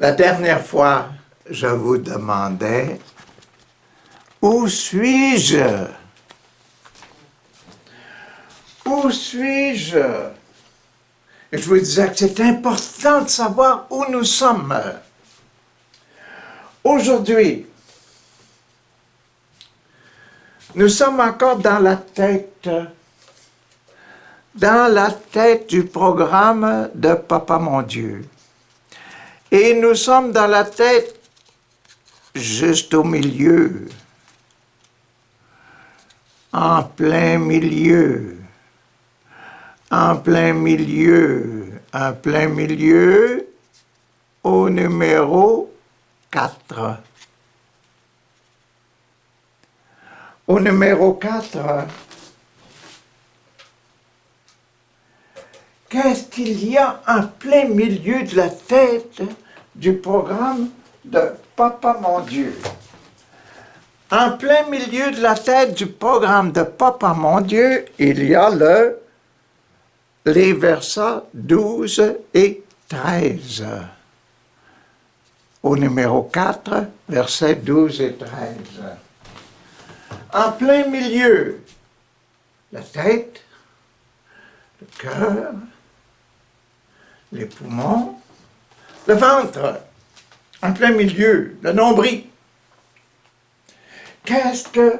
La dernière fois, je vous demandais, où suis-je? Où suis-je? Et je vous disais que c'est important de savoir où nous sommes. Aujourd'hui, nous sommes encore dans la tête du programme de Papa mon Dieu. Et nous sommes dans la tête juste au milieu, en plein milieu, au numéro 4. Au numéro 4, qu'est-ce qu'il y a en plein milieu de la tête du programme de Papa mon Dieu? En plein milieu de la tête du programme de Papa mon Dieu, il y a les versets 12 et 13. Au numéro 4, versets 12 et 13. En plein milieu, la tête, le cœur, les poumons, le ventre, en plein milieu, le nombril. Qu'est-ce que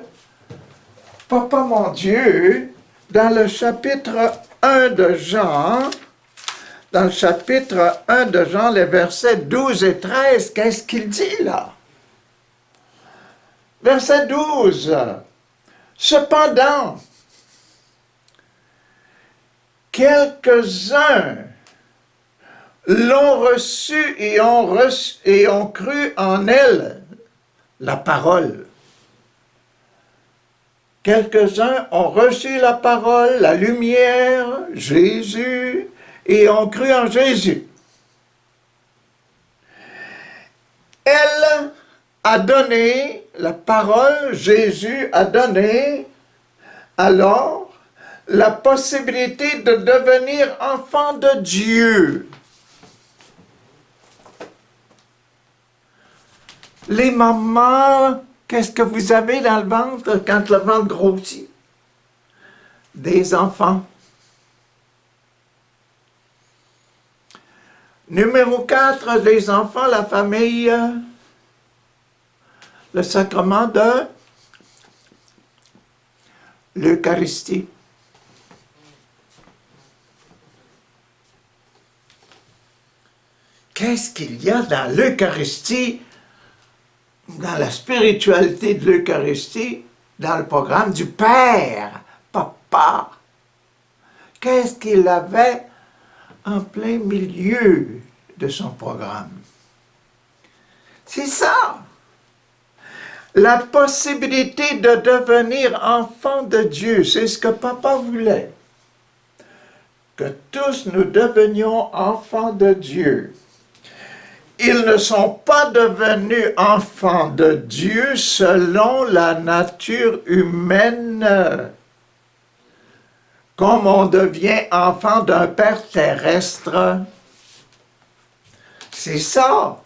Papa mon Dieu, dans le chapitre 1 de Jean, les versets 12 et 13, qu'est-ce qu'il dit là? Verset 12. Cependant, quelques-uns l'ont reçu et ont cru en elle, la parole. Quelques-uns ont reçu la parole, la lumière, Jésus, et ont cru en Jésus. Elle a donné, la parole, Jésus a donné, alors, la possibilité de devenir enfant de Dieu. Les mamans, qu'est-ce que vous avez dans le ventre quand le ventre grossit? Des enfants. Numéro 4, les enfants, la famille, le sacrement de l'Eucharistie. Qu'est-ce qu'il y a dans l'Eucharistie, dans la spiritualité de l'Eucharistie, dans le programme du Père, Papa? Qu'est-ce qu'il avait en plein milieu de son programme? C'est ça! La possibilité de devenir enfant de Dieu, c'est ce que Papa voulait. Que tous nous devenions enfants de Dieu. Ils ne sont pas devenus enfants de Dieu selon la nature humaine, comme on devient enfant d'un père terrestre. C'est ça.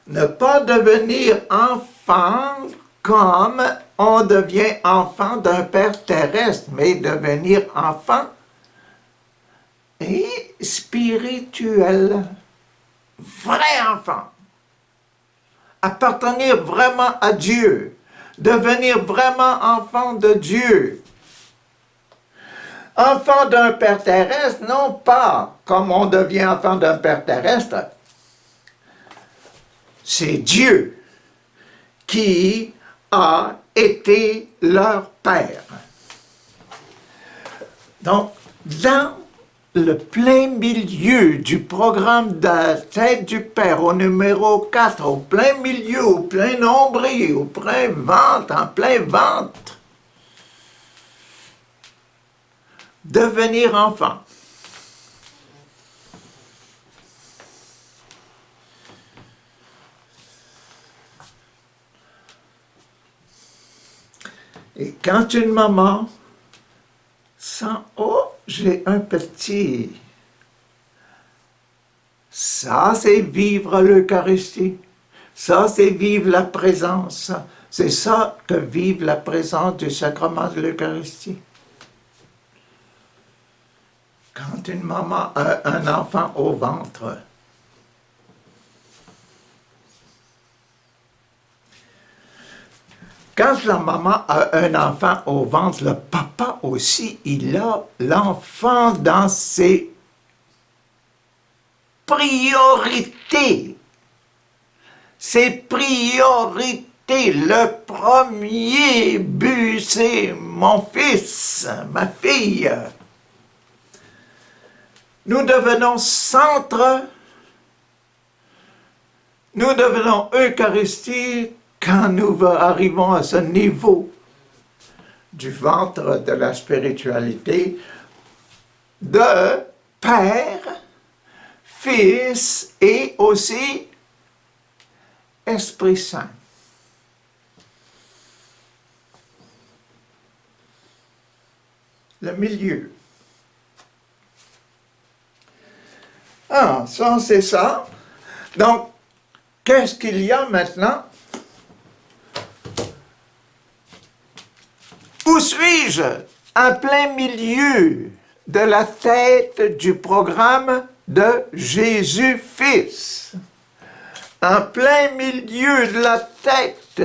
Ne pas devenir enfant comme on devient enfant d'un père terrestre, mais devenir enfant et spirituel. Vrai enfant. Appartenir vraiment à Dieu. Devenir vraiment enfant de Dieu. Enfant d'un père terrestre, non pas comme on devient enfant d'un père terrestre. C'est Dieu qui a été leur Père. Donc, dans le plein milieu du programme de la tête du Père, au numéro 4, au plein milieu, au plein nombril, au plein ventre, en plein ventre, devenir enfant. Et quand une maman sent « Oh, j'ai un petit », Ça, c'est vivre l'Eucharistie. Ça, c'est vivre la présence. C'est ça que vive la présence du sacrement de l'Eucharistie. Quand une maman a un enfant au ventre, quand la maman a un enfant au ventre, le papa aussi, il a l'enfant dans ses priorités. Ses priorités. Le premier but, c'est mon fils, ma fille. Nous devenons centre, nous devenons Eucharistie quand nous arrivons à ce niveau du ventre de la spiritualité de Père, Fils et aussi Esprit Saint. Le milieu. Ah, ça c'est ça. Donc, qu'est-ce qu'il y a maintenant? Où suis-je? En plein milieu de la tête du programme de Jésus-Fils. En plein milieu de la tête.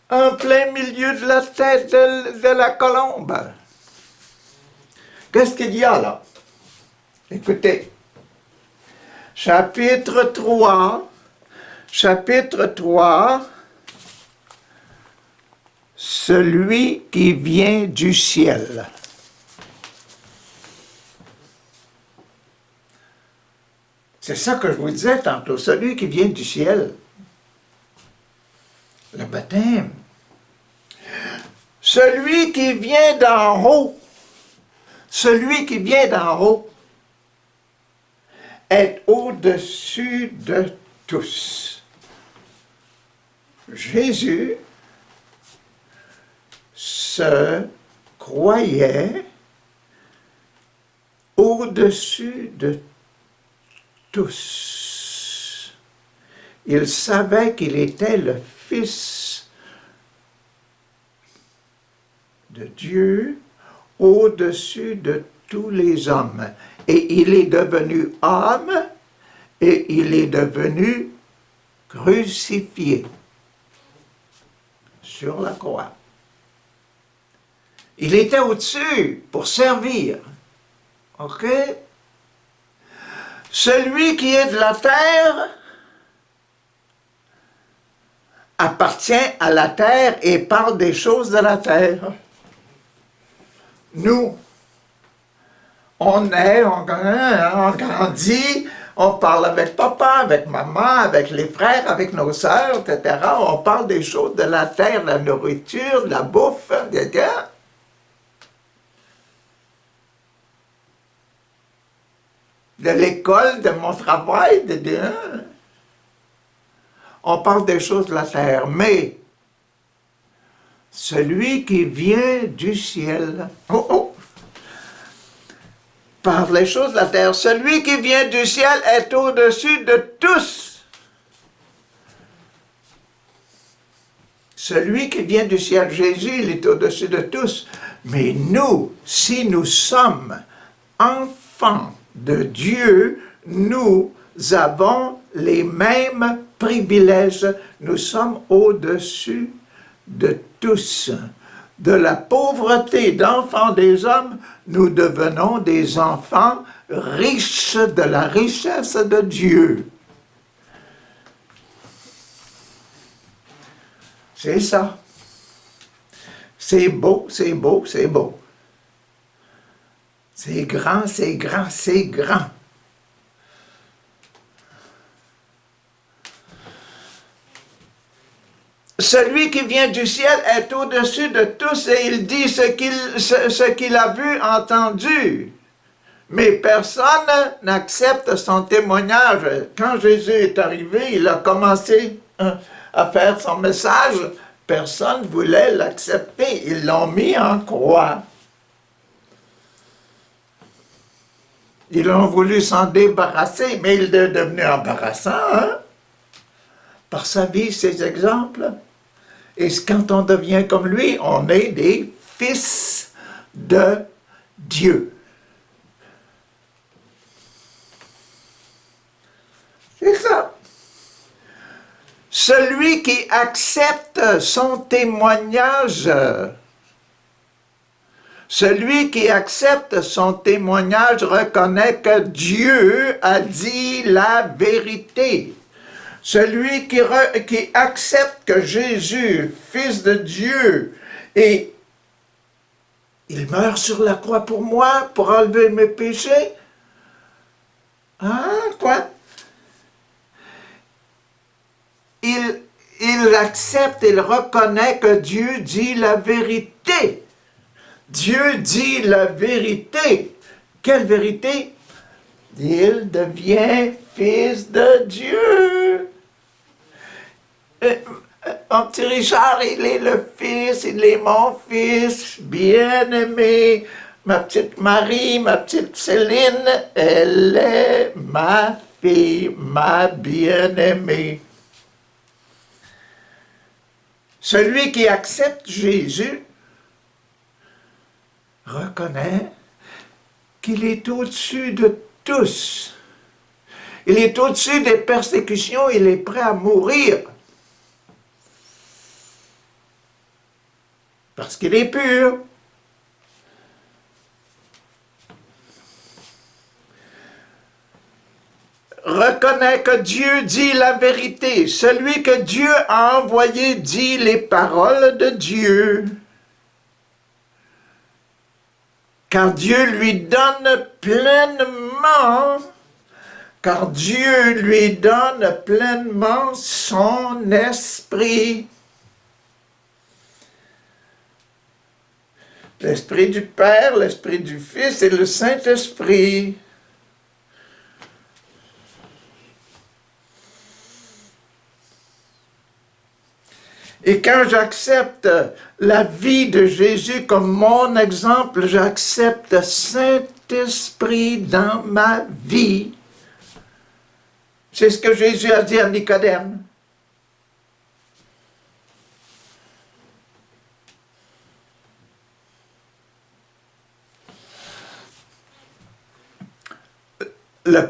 En plein milieu de la tête de la colombe. Qu'est-ce qu'il y a là? Écoutez. Chapitre 3. Celui qui vient du ciel. C'est ça que je vous disais tantôt, celui qui vient du ciel. Le baptême. Celui qui vient d'en haut. Celui qui vient d'en haut est au-dessus de tous. Jésus se croyait au-dessus de tous. Il savait qu'il était le Fils de Dieu au-dessus de tous les hommes. Et il est devenu homme et il est devenu crucifié sur la croix. Il était au-dessus pour servir. OK? Celui qui est de la terre appartient à la terre et parle des choses de la terre. Nous, on grandit, on parle avec papa, avec maman, avec les frères, avec nos sœurs, etc. On parle des choses de la terre, de la nourriture, de la bouffe, etc. De l'école, de mon travail, on parle des choses de la terre, mais celui qui vient du ciel, parle des choses de la terre, celui qui vient du ciel est au-dessus de tous. Celui qui vient du ciel, Jésus, il est au-dessus de tous. Mais nous, si nous sommes enfants de Dieu, nous avons les mêmes privilèges. Nous sommes au-dessus de tous. De la pauvreté d'enfants des hommes, nous devenons des enfants riches de la richesse de Dieu. C'est ça. C'est beau, c'est beau, c'est beau. C'est grand, c'est grand, c'est grand. Celui qui vient du ciel est au-dessus de tous et il dit ce qu'il a vu, entendu. Mais personne n'accepte son témoignage. Quand Jésus est arrivé, il a commencé à faire son message. Personne ne voulait l'accepter. Ils l'ont mis en croix. Ils ont voulu s'en débarrasser, mais il est devenu embarrassant, hein? Par sa vie, ses exemples. Et quand on devient comme lui, on est des fils de Dieu. C'est ça. Celui qui accepte son témoignage, reconnaît que Dieu a dit la vérité. Celui qui accepte que Jésus, Fils de Dieu, et il meurt sur la croix pour moi, pour enlever mes péchés. Hein, quoi? Il accepte, il reconnaît que Dieu dit la vérité. Dieu dit la vérité. Quelle vérité? Il devient fils de Dieu. Mon petit Richard, il est le fils, il est mon fils, bien-aimé. Ma petite Marie, ma petite Céline, elle est ma fille, ma bien-aimée. Celui qui accepte Jésus reconnaît qu'il est au-dessus de tous. Il est au-dessus des persécutions, il est prêt à mourir. Parce qu'il est pur. Reconnaît que Dieu dit la vérité. Celui que Dieu a envoyé dit les paroles de Dieu. Car Dieu lui donne pleinement, son esprit. L'esprit du Père, l'esprit du Fils et le Saint-Esprit. Et quand j'accepte la vie de Jésus comme mon exemple, j'accepte le Saint-Esprit dans ma vie. C'est ce que Jésus a dit à Nicodème. Le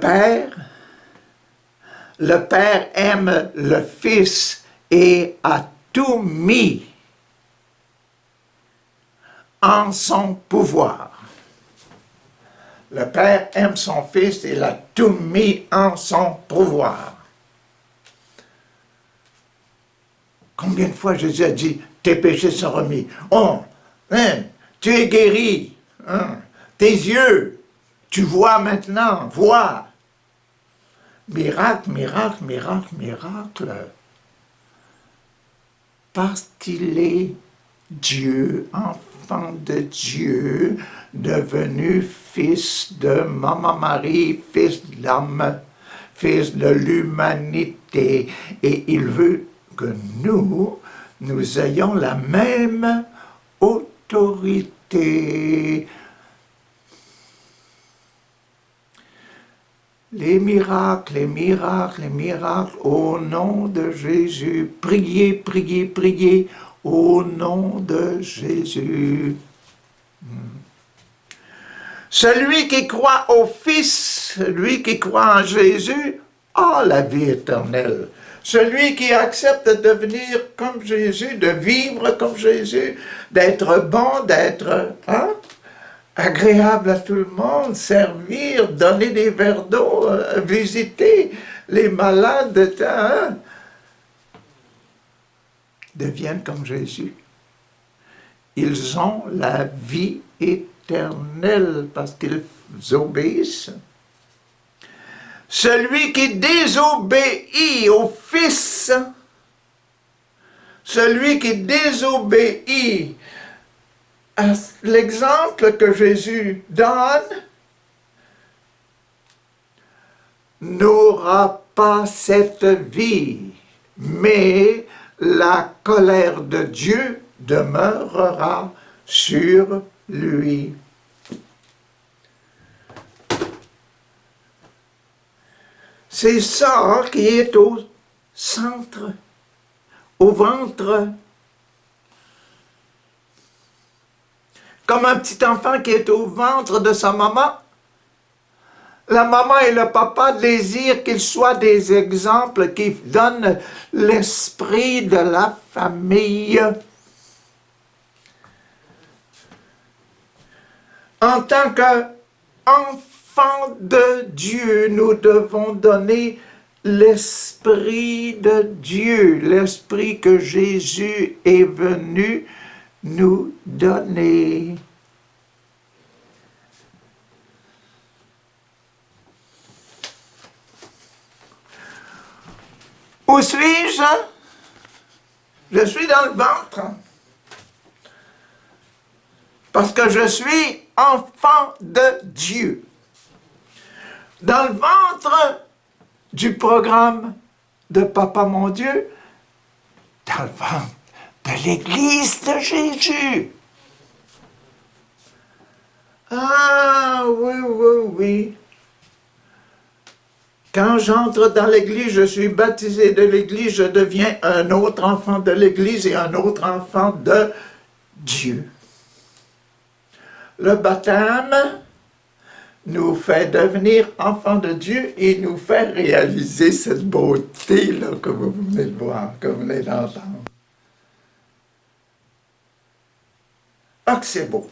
Père aime le Fils et a tout mis en son pouvoir. Le Père aime son Fils et l'a tout mis en son pouvoir. Combien de fois Jésus a dit, tes péchés sont remis. Oh, hein, tu es guéri. Hein, tes yeux, tu vois maintenant, vois. Miracle, miracle, miracle, miracle. Parce qu'il est Dieu, enfant de Dieu, devenu fils de Maman Marie, fils de l'homme, fils de l'humanité. Et il veut que nous ayons la même autorité. Les miracles, les miracles, les miracles, au nom de Jésus. Priez, priez, priez, au nom de Jésus. Celui qui croit au Fils, celui qui croit en Jésus, a la vie éternelle. Celui qui accepte de devenir comme Jésus, de vivre comme Jésus, d'être bon, d'être agréable à tout le monde, servir, donner des verres d'eau, visiter les malades, deviennent comme Jésus. Ils ont la vie éternelle parce qu'ils obéissent. Celui qui désobéit au Fils, celui qui désobéit à l'exemple que Jésus donne, n'aura pas cette vie, mais la colère de Dieu demeurera sur lui. C'est ça qui est au centre, au ventre. Comme un petit enfant qui est au ventre de sa maman. La maman et le papa désirent qu'ils soient des exemples qui donnent l'esprit de la famille. En tant qu'enfants de Dieu, nous devons donner l'esprit de Dieu, l'esprit que Jésus est venu nous donner. Où suis-je? Je suis dans le ventre. Parce que je suis enfant de Dieu. Dans le ventre du programme de Papa mon Dieu, dans le ventre de l'Église de Jésus. Ah, oui, oui, oui. Quand j'entre dans l'Église, je suis baptisé de l'Église, je deviens un autre enfant de l'Église et un autre enfant de Dieu. Le baptême nous fait devenir enfants de Dieu et nous fait réaliser cette beauté-là que vous venez de voir, que vous venez d'entendre. Ah, que c'est beau!